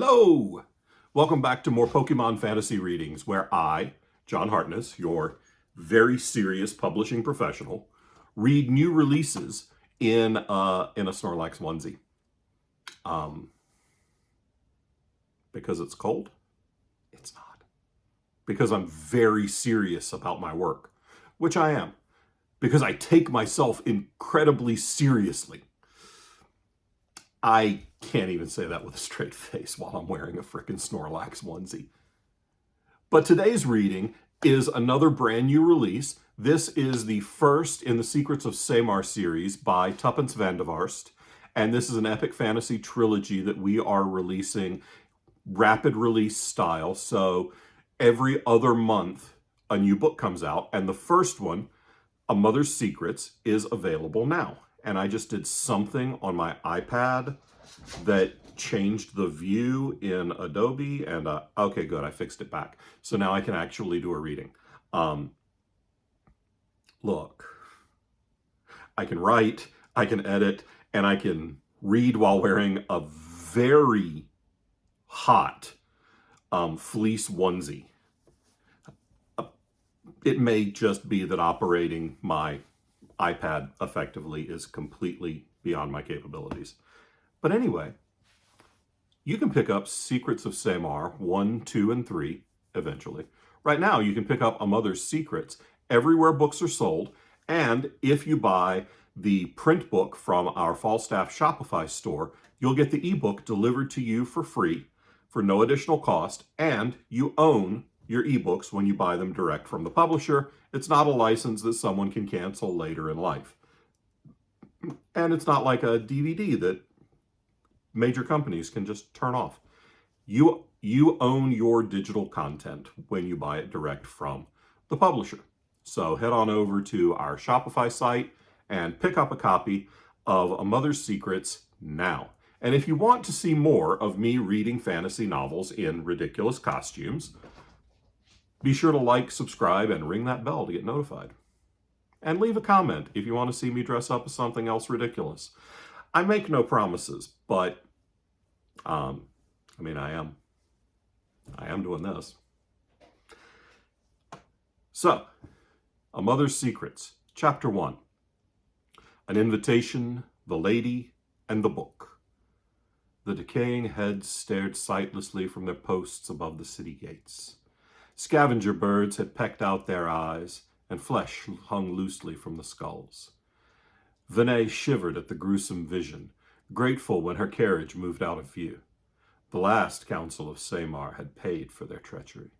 Hello! Welcome back to more Pokemon fantasy readings, where I, John Hartness, your very serious publishing professional, read new releases in a Snorlax onesie. Because it's cold? It's not. Because I'm very serious about my work, which I am. Because I take myself incredibly seriously. I can't even say that with a straight face while I'm wearing a frickin' Snorlax onesie. But today's reading is another brand new release. This is the first in the Secrets of Samar series by Tuppence van de Varst. And this is an epic fantasy trilogy that we are releasing rapid release style. So every other month, a new book comes out. And the first one, A Mother's Secrets, is available now. And I just did something on my iPad that changed the view in Adobe, and okay, good, I fixed it back. So now I can actually do a reading. Look, I can write, I can edit, and I can read while wearing a very hot fleece onesie. It may just be that operating my iPad effectively is completely beyond my capabilities. But anyway, you can pick up Secrets of Samar 1, 2, and 3 eventually. Right now, you can pick up A Mother's Secrets everywhere books are sold. And if you buy the print book from our Falstaff Shopify store, you'll get the ebook delivered to you for free for no additional cost. And you own your ebooks when you buy them direct from the publisher. It's not a license that someone can cancel later in life. And it's not like a DVD that major companies can just turn off. You own your digital content when you buy it direct from the publisher. So head on over to our Shopify site and pick up a copy of A Mother's Secrets now. And if you want to see more of me reading fantasy novels in ridiculous costumes, be sure to like, subscribe, and ring that bell to get notified. And leave a comment if you want to see me dress up as something else ridiculous. I make no promises, but I am doing this. So, A Mother's Secrets, Chapter 1. An Invitation, the Lady, and the Book. The decaying heads stared sightlessly from their posts above the city gates. Scavenger birds had pecked out their eyes, and flesh hung loosely from the skulls. Vinay shivered at the gruesome vision, grateful when her carriage moved out of view. The last council of Samar had paid for their treachery.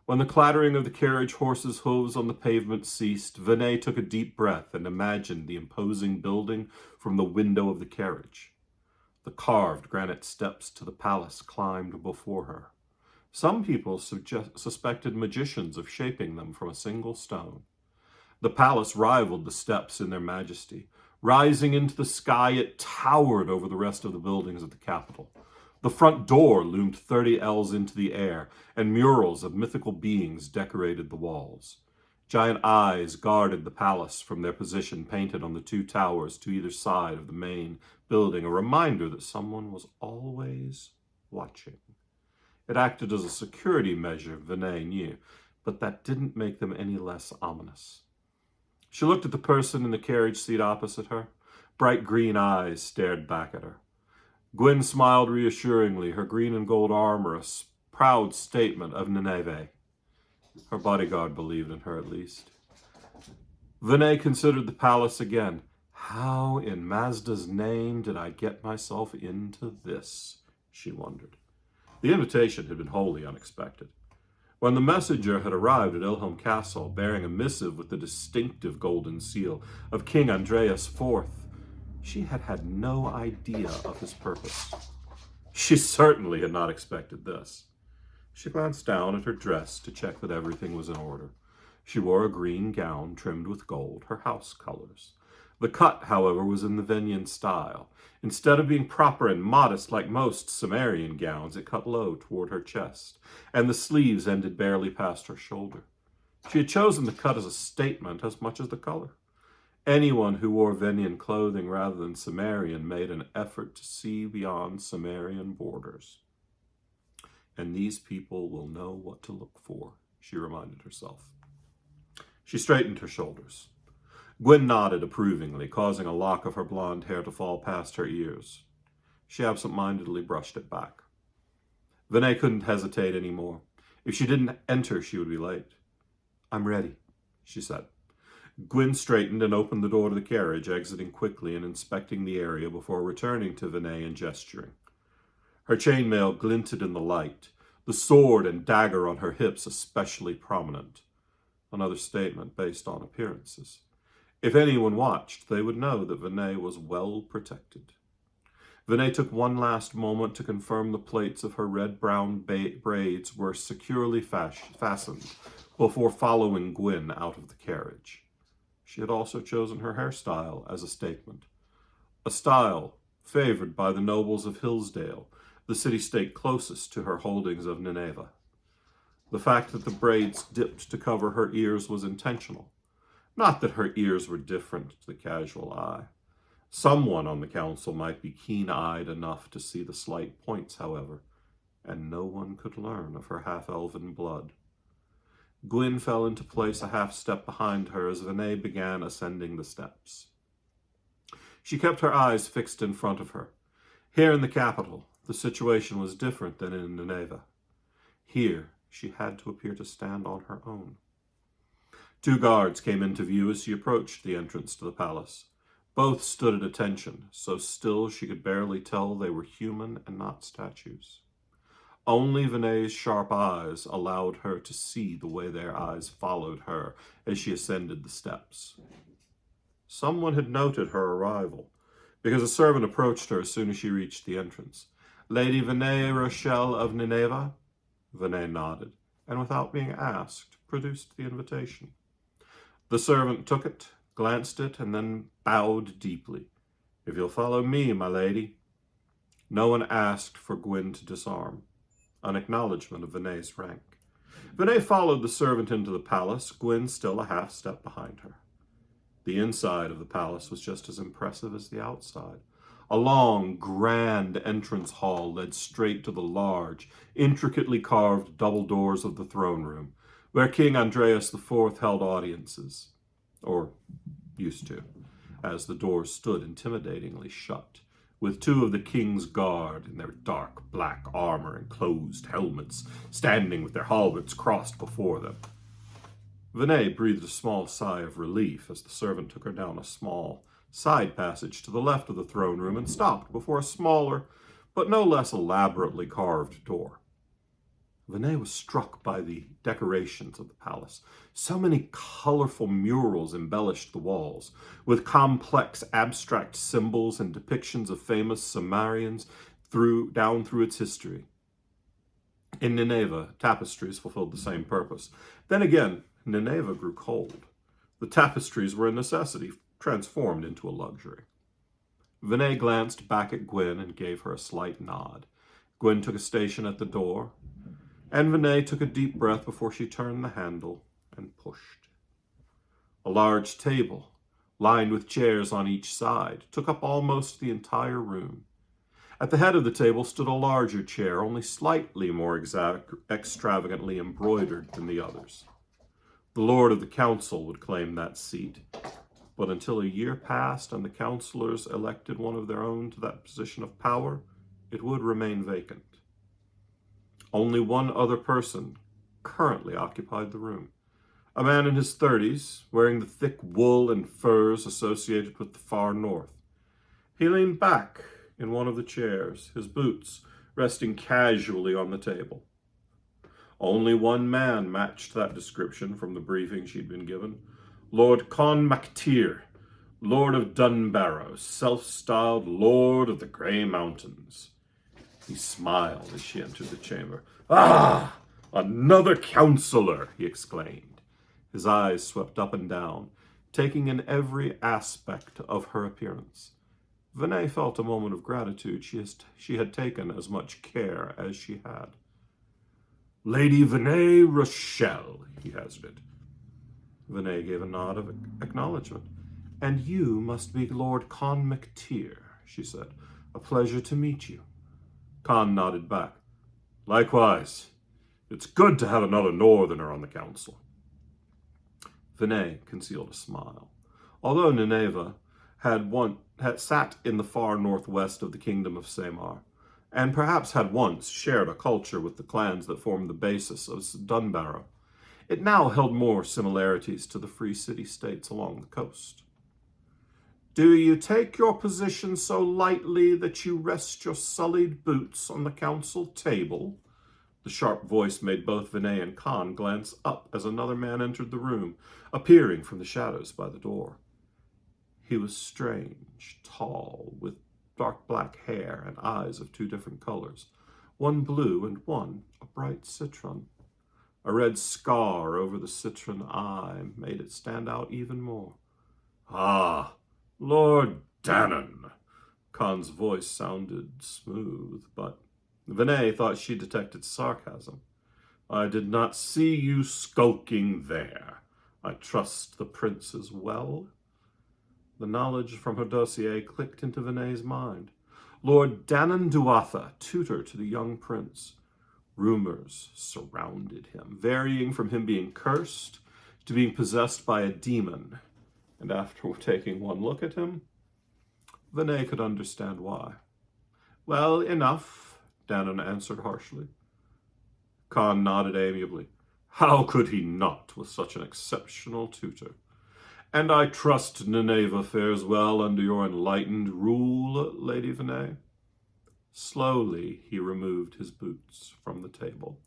When the clattering of the carriage horses' hooves on the pavement ceased, Vinay took a deep breath and imagined the imposing building from the window of the carriage. The carved granite steps to the palace climbed before her. Some people suspected magicians of shaping them from a single stone. The palace rivaled the steps in their majesty. Rising into the sky, it towered over the rest of the buildings of the capital. The front door loomed 30 ells into the air, and murals of mythical beings decorated the walls. Giant eyes guarded the palace from their position painted on the two towers to either side of the main building, a reminder that someone was always watching. It acted as a security measure, Vinay knew, but that didn't make them any less ominous. She looked at the person in the carriage seat opposite her. Bright green eyes stared back at her. Gwen smiled reassuringly, her green and gold armor a proud statement of Nineveh. Her bodyguard believed in her at least. Vinay considered the palace again. How in Mazda's name did I get myself into this? She wondered. The invitation had been wholly unexpected. When the messenger had arrived at Ilham Castle, bearing a missive with the distinctive golden seal of King Andreas IV, she had had no idea of his purpose. She certainly had not expected this. She glanced down at her dress to check that everything was in order. She wore a green gown trimmed with gold, her house colors. The cut, however, was in the Venyan style. Instead of being proper and modest like most Sumerian gowns, it cut low toward her chest, and the sleeves ended barely past her shoulder. She had chosen the cut as a statement as much as the color. Anyone who wore Venyan clothing rather than Sumerian made an effort to see beyond Sumerian borders. and these people will know what to look for, she reminded herself. She straightened her shoulders. Gwyn nodded approvingly, causing a lock of her blonde hair to fall past her ears. She absent-mindedly brushed it back. Vinay couldn't hesitate any more. If she didn't enter, she would be late. "I'm ready," she said. Gwyn straightened and opened the door to the carriage, exiting quickly and inspecting the area before returning to Vinay and gesturing. Her chainmail glinted in the light, the sword and dagger on her hips especially prominent. Another statement based on appearances. If anyone watched, they would know that Vinay was well protected. Vinay took one last moment to confirm the plaits of her red-brown braids were securely fastened before following Gwyn out of the carriage. She had also chosen her hairstyle as a statement, a style favored by the nobles of Hillsdale, the city-state closest to her holdings of Nineveh. The fact that the braids dipped to cover her ears was intentional, not that her ears were different to the casual eye. Someone on the council might be keen-eyed enough to see the slight points, however, and no one could learn of her half-elven blood. Gwyn fell into place a half-step behind her as Vinay began ascending the steps. She kept her eyes fixed in front of her. Here in the capital, the situation was different than in Nineveh. Here, she had to appear to stand on her own. 2 guards came into view as she approached the entrance to the palace. Both stood at attention, so still she could barely tell they were human and not statues. Only Vinay's sharp eyes allowed her to see the way their eyes followed her as she ascended the steps. Someone had noted her arrival, because a servant approached her as soon as she reached the entrance. "Lady Vinay Rochelle of Nineveh?" Vinay nodded, and without being asked, produced the invitation. The servant took it, glanced it, and then bowed deeply. "If you'll follow me, my lady." No one asked for Gwyn to disarm, an acknowledgement of Vinay's rank. Vinay followed the servant into the palace, Gwyn still a half-step behind her. The inside of the palace was just as impressive as the outside. A long, grand entrance hall led straight to the large, intricately carved double doors of the throne room, where King Andreas IV held audiences, or used to, as the doors stood intimidatingly shut, with 2 of the king's guard in their dark black armor and closed helmets, standing with their halberds crossed before them. Vinay breathed a small sigh of relief as the servant took her down a small side passage to the left of the throne room and stopped before a smaller, but no less elaborately carved door. Vinay was struck by the decorations of the palace. So many colorful murals embellished the walls, with complex abstract symbols and depictions of famous Sumerians down through its history. In Nineveh, tapestries fulfilled the same purpose. Then again, Nineveh grew cold. The tapestries were a necessity, transformed into a luxury. Vinay glanced back at Gwyn and gave her a slight nod. Gwyn took a station at the door, and Vinay took a deep breath before she turned the handle and pushed. A large table, lined with chairs on each side, took up almost the entire room. At the head of the table stood a larger chair, only slightly more extravagantly embroidered than the others. The Lord of the Council would claim that seat, but until a year passed and the councillors elected one of their own to that position of power, it would remain vacant. Only one other person currently occupied the room. A man in his 30s, wearing the thick wool and furs associated with the far north. He leaned back in one of the chairs, his boots resting casually on the table. Only one man matched that description from the briefing she'd been given. Lord Con MacTier, Lord of Dunbarrow, self-styled Lord of the Grey Mountains. He smiled as she entered the chamber. "Ah, another councillor!" he exclaimed. His eyes swept up and down, taking in every aspect of her appearance. Vinay felt a moment of gratitude she had taken as much care as she had. "Lady Vinay Rochelle," he hazarded. Vinay gave a nod of acknowledgement. "And you must be Lord Con MacTier," she said. "A pleasure to meet you." Con nodded back. Likewise, it's good to have another northerner on the council. Vinay concealed a smile. Although Nineveh had sat in the far northwest of the kingdom of Samar, and perhaps had once shared a culture with the clans that formed the basis of Dunbarrow, it now held more similarities to the free city-states along the coast. Do you take your position so lightly that you rest your sullied boots on the council table? The sharp voice made both Vinay and Khan glance up as another man entered the room, appearing from the shadows by the door. He was strange, tall, with dark black hair and eyes of two different colors, one blue and one a bright citron. A red scar over the citron eye made it stand out even more. Ah, Lord Dannon! Khan's voice sounded smooth, but Vinay thought she detected sarcasm. I did not see you skulking there. I trust the prince as well. The knowledge from her dossier clicked into Vinay's mind. Lord Dannon Duatha, tutor to the young prince. Rumors surrounded him, varying from him being cursed to being possessed by a demon. And after taking one look at him, Vinay could understand why. Well, enough, Dannon answered harshly. Khan nodded amiably. How could he not, with such an exceptional tutor? And I trust Nineveh fares well under your enlightened rule, Lady Vinay. Slowly, he removed his boots from the table.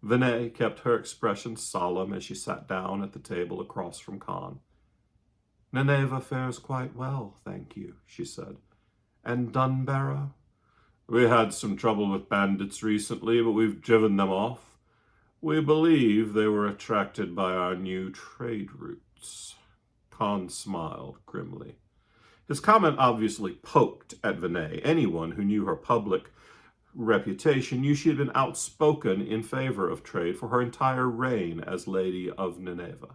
Vinay kept her expression solemn as she sat down at the table across from Khan. Nineveh fares quite well, thank you, she said. And Dunbarrow? We had some trouble with bandits recently, but we've driven them off. We believe they were attracted by our new trade routes. Khan smiled grimly. His comment obviously poked at Vinay. Anyone who knew her public reputation knew she had been outspoken in favor of trade for her entire reign as Lady of Nineveh.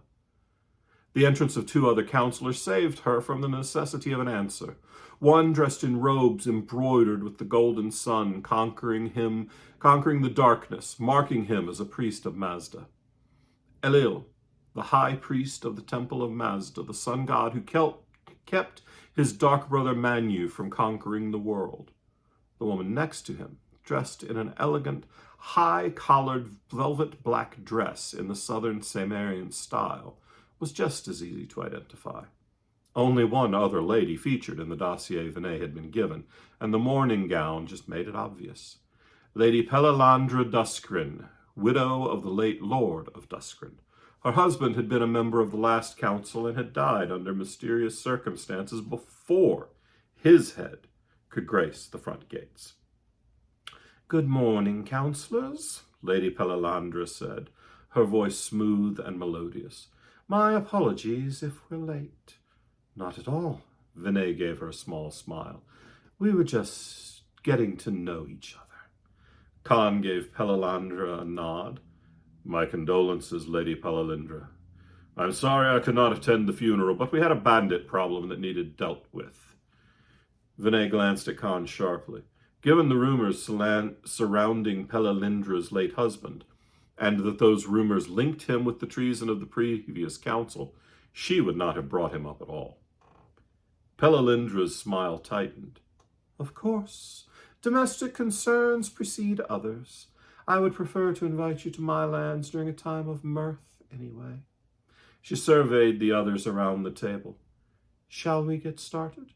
The entrance of two other counselors saved her from the necessity of an answer. One dressed in robes embroidered with the golden sun, conquering the darkness, marking him as a priest of Mazda. Elil, the high priest of the temple of Mazda, the sun god who kept his dark brother Manu from conquering the world. The woman next to him, dressed in an elegant, high-collared velvet black dress in the southern Samarian style, was just as easy to identify. Only one other lady featured in the dossier Vinay had been given, and the mourning gown just made it obvious. Lady Pelalandra Duskrin, widow of the late Lord of Duskrin. Her husband had been a member of the last council and had died under mysterious circumstances before his head could grace the front gates. Good morning, councillors, Lady Pelalandra said, her voice smooth and melodious. My apologies if we're late. Not at all, Vinay gave her a small smile. We were just getting to know each other. Khan gave Pelalandra a nod. My condolences, Lady Pelalandra. I'm sorry I could not attend the funeral, but we had a bandit problem that needed dealt with. Vinay glanced at Khan sharply. Given the rumors surrounding Pelalandra's late husband, and that those rumors linked him with the treason of the previous council, she would not have brought him up at all. Pelalandra's smile tightened. Of course, domestic concerns precede others. I would prefer to invite you to my lands during a time of mirth, anyway. She surveyed the others around the table. Shall we get started?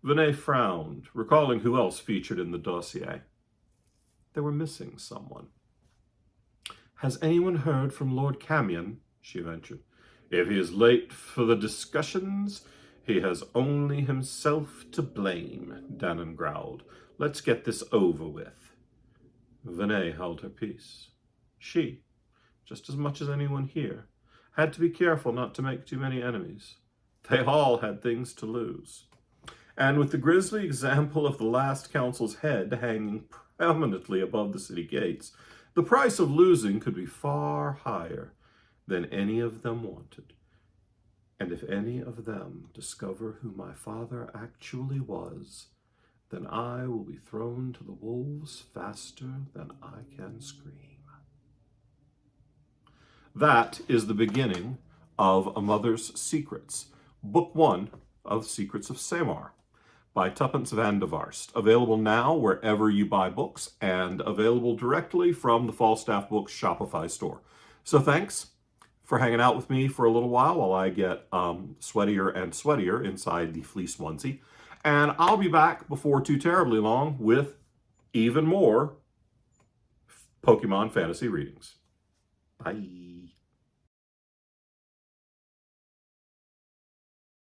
Vinay frowned, recalling who else featured in the dossier. They were missing someone. Has anyone heard from Lord Camion? She ventured. If he is late for the discussions, he has only himself to blame, Dannon growled. Let's get this over with. Vinay held her peace. She, just as much as anyone here, had to be careful not to make too many enemies. They all had things to lose. And with the grisly example of the last council's head hanging prominently above the city gates, the price of losing could be far higher than any of them wanted. And if any of them discover who my father actually was, then I will be thrown to the wolves faster than I can scream. That is the beginning of A Mother's Secrets, Book 1 of Secrets of Samar by Tuppence van de Varst, available now wherever you buy books and available directly from the Falstaff Books Shopify store. So thanks for hanging out with me for a little while I get sweatier and sweatier inside the fleece onesie. And I'll be back before too terribly long with even more Pokemon fantasy readings. Bye.